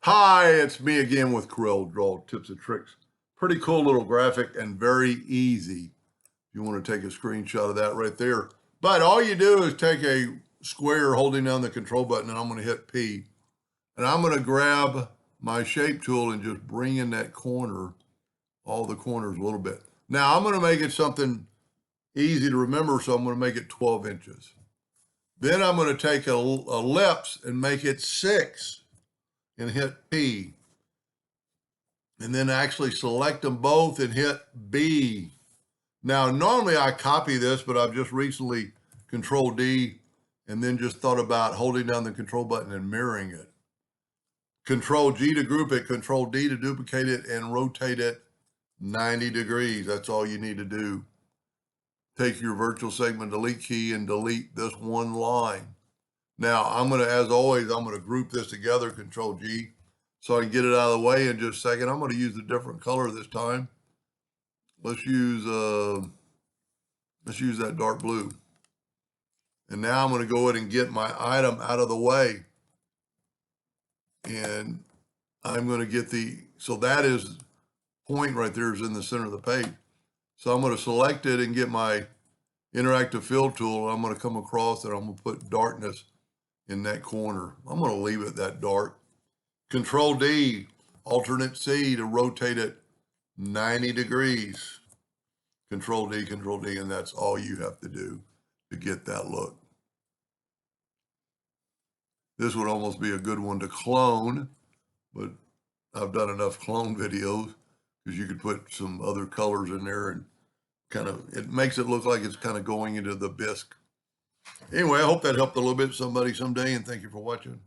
Hi, it's me again with Corel Draw Tips and Tricks. Pretty cool little graphic and very easy. You want to take a screenshot of that right there. But all you do is take a square holding down the control button, and I'm going to hit P. And I'm going to grab my shape tool and just bring in that corner, all the corners a little bit. Now I'm going to make it something easy to remember, so I'm going to make it 12 inches. Then I'm going to take a ellipse and make it 6 and hit P. And then actually select them both and hit B. Now, normally I copy this, but I've just recently Control D and then just thought about holding down the control button and mirroring it. Control G to group it, Control D to duplicate it, and rotate it 90 degrees. That's all you need to do. Take your virtual segment delete key and delete this one line. Now, I'm going to, as always, I'm going to group this together, Control G, so I can get it out of the way in just a second. I'm going to use a different color this time. Let's use that dark blue. And now I'm going to go ahead and get my item out of the way. And I'm going to get so that is point right there is in the center of the page. So I'm going to select it and get my interactive fill tool. I'm going to come across and I'm going to put darkness in that corner. I'm going to leave it that dark. Control D, alternate C to rotate it 90 degrees. Control D, and that's all you have to do to get that look. This would almost be a good one to clone, but I've done enough clone videos because you could put some other colors in there and it makes it look like it's kind of going into the bisque. Anyway, I hope that helped a little bit somebody someday, and thank you for watching.